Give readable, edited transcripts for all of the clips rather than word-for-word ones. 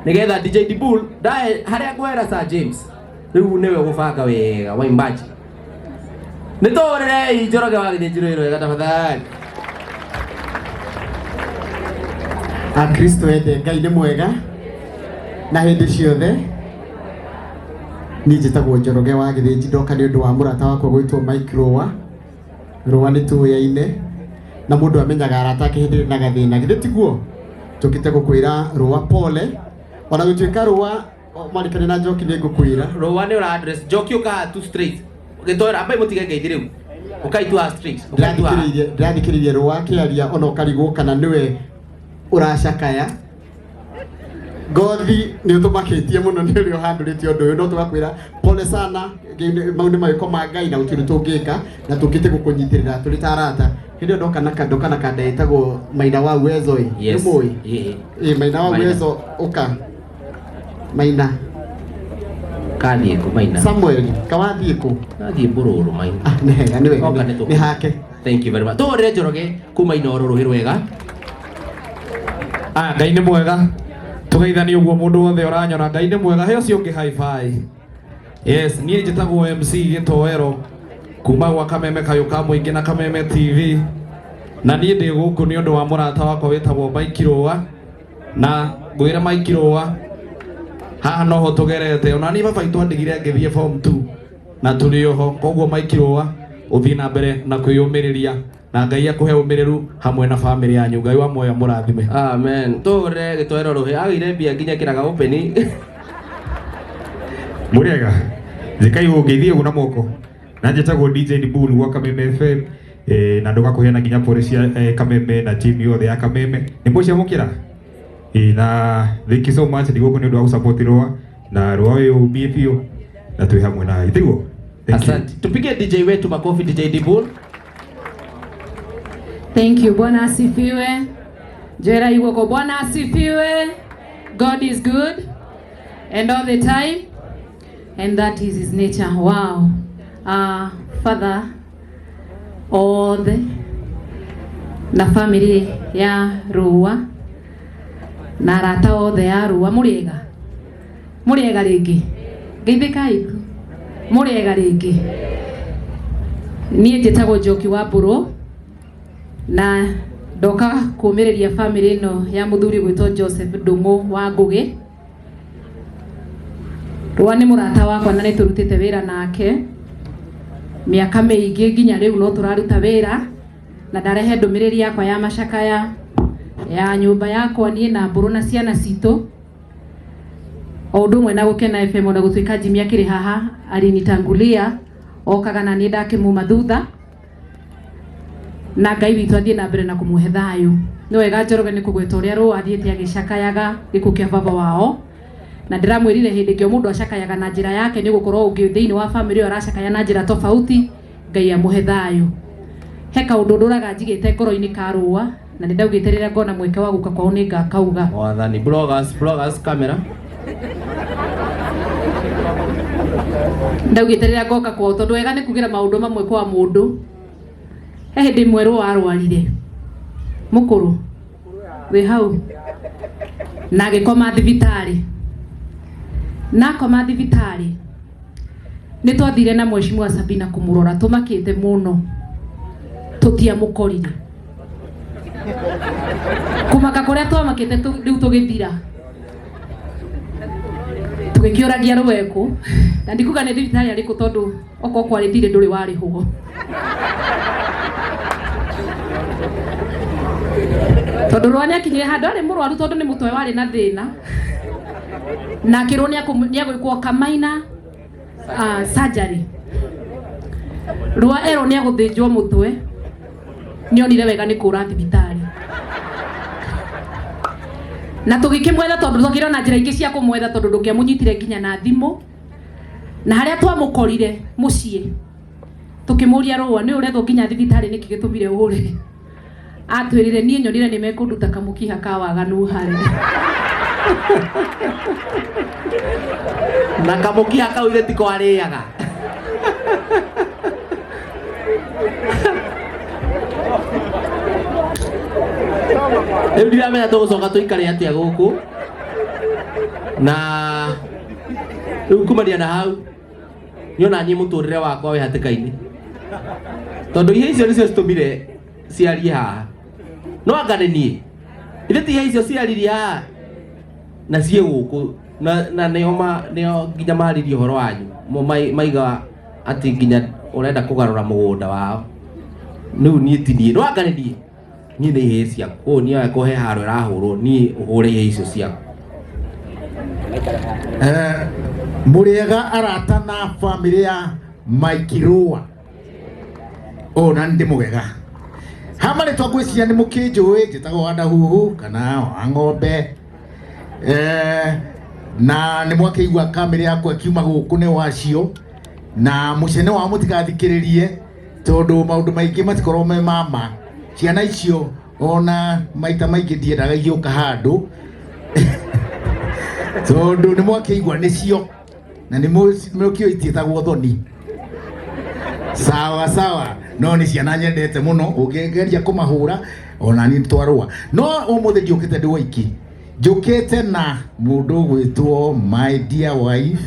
nigetha DJ Dibul ndae haria gwera Sir James riu niwe gubanga wega waimbaji nitorere Njoroge wa Githĩnjĩro wega tafadhali. Kristo ende Ngai nĩ mwega na hĩndĩ ciothe. Niĩ njĩtagwo Njoroge wa Githĩnjĩro, ndoka nĩ ũndũ wa mũrata wakwa gwĩtwo Mike Rũa. Rũa nĩ tũyaine na mũndũ amenyaga arata ake hĩndĩ na gathĩna githĩ tiguo. Tũkĩte gũkwĩra Rũa pole, ona gũtuĩka Rũa marikane na Njoki nĩ ngũkwĩra Rũa nĩ ũra address Njoki ũka tu straight gĩtwara ambai mũtige ngeithi rĩu ũkaitua straight ndathikĩrĩirie Rũa akĩaria ona ũkarigwo kana nĩwe ũracakaya. Ngothi nĩ ũtũmakĩtie mũno nĩ ũrĩa ũhandũrĩte ũndũ ũyũ, no tũgakwĩra pole sana, maũndũ magĩko ma Ngai na gũtirĩ tũngĩka na tũkĩte gũkũnyitĩrĩra tũrĩ ta arata. Hĩndĩ ndoka na kanda etagwo Maina wa Uwezo nĩ mũĩ Maina wa Uwezo ũka Maina kathiĩ kũ Maina Samuel kawathiĩ kũ athiĩ Mbũrũrũ Maina nĩ hake. Thank you very much. Tũrĩre Njoroge kuma Inooro rũhĩ rwega. Ngai nĩ mwega, tũgeithanie ũguo mũndũ wothe ũranyona. Ngai nĩ mwega, he ũcio ũngĩ high five. Yes, niĩ njĩtagwo MC Gĩtoero kuma gwa Kameme Kayũ ka Mũingĩ na Kameme TV, na niĩ ndĩ gũkũ nĩ ũndũ wa mũrata wakwa wĩtagwo Mike Rũa, na ngwĩra Mike Rũa haha noho tũgerete, ona niĩ baba itũ andigire ngĩthiĩ form 2 na tũrĩ oho. Koguo Mike Rũa ũthiĩ na mbere na kwĩyũmĩrĩria na Ngai akũhe ũmĩrĩru hamwe na family yanyu. Ngai wa muoyo mũrathime. Amen. Tũrĩre Gĩtoero rũhĩ agĩire mbia nginya kĩraga open. Mũrĩega zikai ũngeithie ũguo na moko. Na njĩtagwo DJ Dibul gwa Kameme FM na ndũgakũheana nginya pore cia Kameme na team yothe ya Kameme. Nĩ mũciamũkĩra na thank you so much ndigũkũ nĩ ũndũ wa gũsupport Rũa na Rũa ũyũ umie biũ na twĩ hamwe nawe ithiguo. Asante. Tupige DJ wetu makofi DJ Dibul. Thank you. Bwana asifiwe. Jera yuko Bwana asifiwe. God is good and all the time, and that is his nature. Wow. Father, all the na family ya Rũa na arata othe ya Rũa mũrĩega rĩngĩ geithĩkai mũrĩega rĩngĩ. Niĩ njĩtagwo Njoki wa Mbũrũ na ndoka kũmĩrĩria family ĩno ya mũthuri gwĩtwo Joseph Ndung'u wa Ngũgĩ. Rũa nĩ mũrata wakwa na nĩ tũrutĩte wĩra nake mĩaka mĩingĩ nginya rĩu no tũraruta wĩra, na ndarehe ndũmĩrĩri yakwa ya macakaya ya nyũmba yakwa niĩ na Mbũrũ na ciana citũ, o ũndũ ũmwe na gũkena FM na gũtuĩka Jimmy akĩrĩ haha alinitangulia okaga na niĩ ndakĩmuma thutha, na Ngai witũ athiĩ na mbere na kũmũhe thayũ. Nĩ wega Njoroge nĩ kũgweta ũrĩa Rũa athiĩte agĩcakayaga gĩkuũ kĩa baba wao, na ndĩramwĩrire hĩndĩ ĩngĩ mũndũ acakayaga na njĩra yake nĩ gũkorwo ũngĩ thĩinĩ wa family ĩyo aracakaya na njĩra tofauti. Ngai amũhe thayũ. He kaũndũ ndũraga njigĩte ngoro-inĩ ka Rũa na nĩ ndaugĩte rĩrĩa ngona mweke wa gũka kwao nĩ ngakauga. Wathani bloggers camera. Ndaugĩte rĩrĩa ngoka kwao tondũ wega nĩ kugĩra maũndũ mamwe kwa mũndũ. He hĩndĩ ĩmwe Rũa arwarire mũkũrũ wĩ hau na agĩkoma thibitarĩ. Nakoma thibitarĩ nĩ twathire na Mheshimiwa Sabina kũmũrora, tũmakĩte mũno, tũtiamũkorire. Kũmaka kũrĩa twamakĩte rĩu tũgĩthira tũgĩkĩũragia Rũa na ndikuga nĩ thibitarĩ arĩkũ tondũ okorwo kwarĩthire ndũrĩ warĩhwo. Tondũ Rũa nĩ akinyire handũ arĩ mũrwaru tondũ nĩ mũtwe warĩ na thĩna, na akĩrwo nĩ agwĩkwo Kamaina surgery. Rũa erwo nĩ agũthĩnjwo mũtwe, nĩ onire wega nĩ kũra thibitarĩ. Na tũgĩkĩmwetha tondũ twakĩrwo na njĩra ingĩ cia kũmwetha tondũ ndũngĩamũnyitire nginya na thimũ, na harĩa twamũkorire mũciĩ tũkĩmũria Rũa nĩ ũrethwo nginya thibitarĩ nĩkĩ gĩtũmire ũhũre. Atwĩrire niĩ nyonire nĩ mekũnduta kamũkiha ka waganu harĩ. Na kamũkiha kau ithe tiko arĩaga. Rĩu ndiramenya tũgũcoka tũikare atĩa gũkũ. na kumania na hau nyona nyi muturire wakwa we hatikaini tondu ihe icio nicio citumire ciarie haha no angane nie ithe ti ihe icio ciaririe haha na cie guku na nio nginya maririe horo wanyu maiga ati nginya urenda kugarura mugunda wao niu nie ti nie no angane nie nie ni ihe ciaku nie kuhe haro irahurwo nie uhure ihe icio ciaku Muriega arata na family ya Maikirua ona ndi mugega hamare twagwiciria ni mukinjui njitagwo wanda huhu kana wa ng'ombe na ni mwakeigua kamera yakwa kiuma guku ni wacio na mucene wa mutigathikiririe tondu maundu maingi matikorwo me mama ciana icio ona maita maingi ndiendaga igiuka handu tondu ni mwakeigua nicio na ni mukio itietagwo thoni sawa sawa no ni ciana nyendete muno ungegeria kumahura ona ni twarua no umuthe njukite ndi waiki njukite na mundu gwitwo my dear wife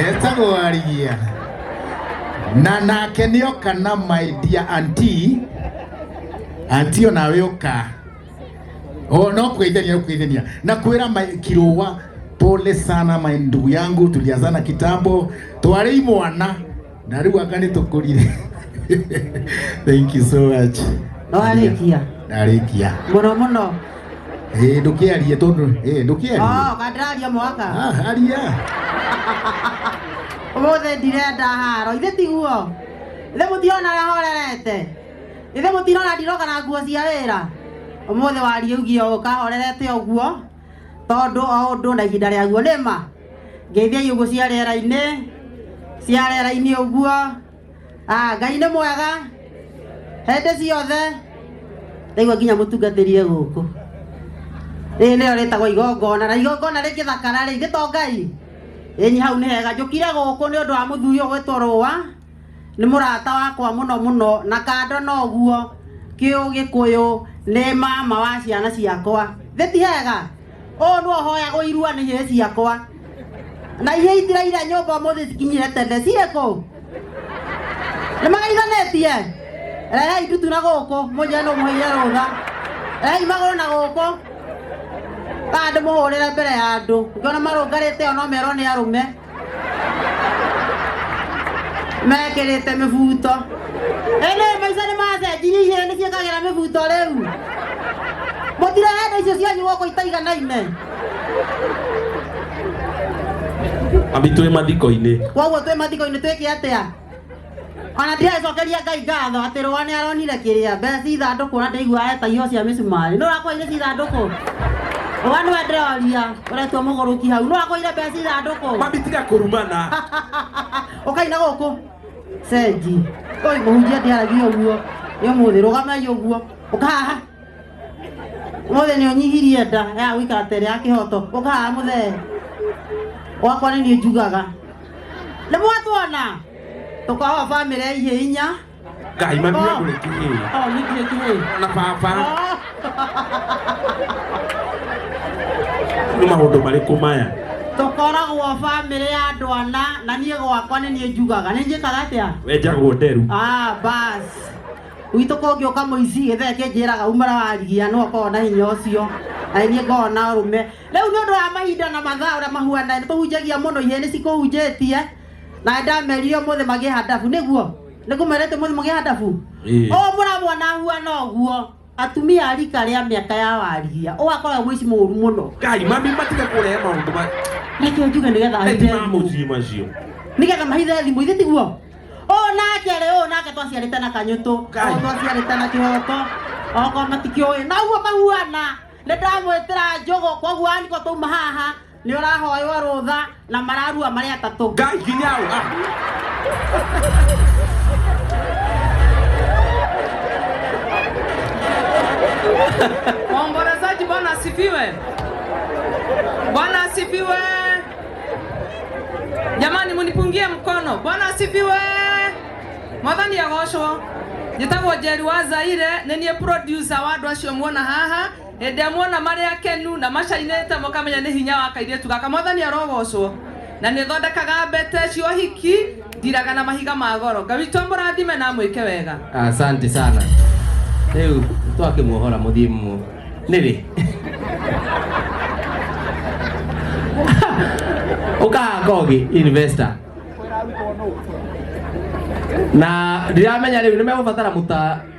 etagwo arigia na nake nioka na my dear auntie onawe uka no kuithania na kwira Kirua pole sana ndugu yangu tulianzana kitambo twari mwana na riu akani tukurire thank you so much no arikia muno ndukiarie tondu ndukiarie kandraria mwaka aria umuthe ndirenda haro ithe tiguo ithe mutiona rahorerete ithe mutirona ndiroka na nguo cia wira umuthe warie ugio ukahorerete uguo tondu o undu na ihinda riaguo nima ngeithia iugo cia rera-ini uguo Ngai ni mwega hende ciothe ndaigua nginya mutungatirie guku riri nio ritagwo igongona na igongona rigithakara ri gito Ngai enyi hau ni hega njukire guku ni undu wa muthuri ugwitwo Rũa ni murata wakwa muno na kando no guo kiu Gikuyu ni mama wa ciana ciakwa thiti hega no hoya guirua ni ihe ciakwa na ihe itiraira nyumba muthi cikinyire tende cireko ni magaiganetie rehe itutu na guku munje no muhire rutha rehe maguru na guku kandi muhurire mbere ya andu ngiona marungarite no merwo ni arume mekirite mibuto ene maica ni macenjirie ihe ni ciekagira mibuto riu mutire hende icio cianyu goko itaiganaine ambi twi mathiko-ini koguo twi mathiko-ini twike atia ona ndirecokeria Ngai ngatho ati Rũa ni aronire kiria mbeca ithanduku na ndaigua eta iho cia micumari no rakoire ithanduku Rũa niwe ndiroria uretwo muguruki hau no rakoire mbeca ithanduku ambi tiga kurumana ukaina guku cenji oi muhunjia ndiaragia uguo ni umuthi rugamai uguo ukahaha muthe ni unyihirie nda ya gwikara tere ya kihoto ukahaha muthe wakwa ni njugaga ni mwatwona tukahoa family ihe inya Ngai mabia kurikihi nikihi na papa ni maundu mariku maya tukoragwo family ya andu ana na nie gwakwa ni njugaga ni njikaga atia wenjagwo nderu bas witu kongi ukamuici githe kinjiraga umara warigia no kona hinya ucio na nie ngona rume riu ni undu wa mahinda na mathaa uria mahuana ni tuhunjagia muno ihe ni cikuhunjitie na ndamerio muthe magie handabu niguo nigumerete muthe magie handabu muramwona huana uguo atumia arika ria miaka ya warigia ugakora mwici muru muno Ngai mami matiga kurehe maundu nikio njuge nigetha hithe mamuci macio nigetha mahithe thimu ithe tiguo nake twaciarite na kanyutu twaciarite na kihoto oko matikioi na uguo mahuana ni ndamwitira njogo koguo aniko tuma haha ni urahoywo rutha na mararua mari atatu Ngai ginyau Waombolezaji, Bwana asifiwe. Bwana asifiwe. Jamani, munipungie mkono. Bwana asifiwe. Mwathani agocwo. Njitagwo Njeri wa Zaire, nenie producer wa andu acio muona haha hĩndĩ muona marĩ akenu na macainĩte mũkamenya nĩ hinya wa kairĩtu gaka. Mwathani arogocwo na nĩ thondekaga mbete cia ũhiki ndiraga na mahiga ma goro. Ngai witũ mũrathime na mwĩke wega. Asante sana. Rĩu twakĩmuohora mũthiĩ nĩrĩ Ngogi investor na ndiramenya rĩu nĩmegũbatara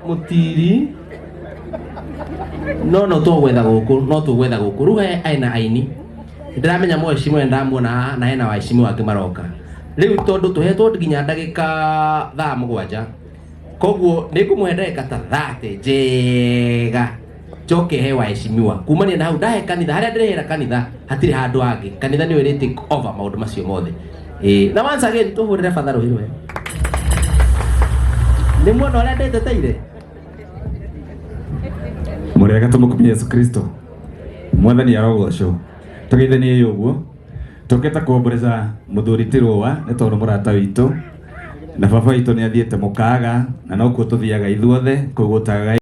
mũtiri no twagwetha gũkũ rĩu aina aini ndiramenya mheshimiwa ndamuona na hena waheshimiwa angĩ maroka rĩu tondũ tũhetwo nginya ndagĩka 7 koguo nĩngũmũhe ndagĩka ta 30 njega njoke he waheshimiwa kumania na hau ndahe kanitha harĩa ndĩrehera kanitha hatirĩ handũ hangĩ kanitha nĩwe rĩ take over maũndũ macio mothe na once again tũhũrĩre batha rũhĩ rwe nĩ muona ũrĩa ndĩteteire Mũrega tũmũkumia Yesu Kristo Mwathani arogocwo tũgeithanie ũguo tũkĩta kuomboleza mũthuri Tirũa nĩ tondũ mũrata witũ na baba witũ nĩ athiĩte mũkaga na no kuo tũthiaga ithuothe kũgũtaga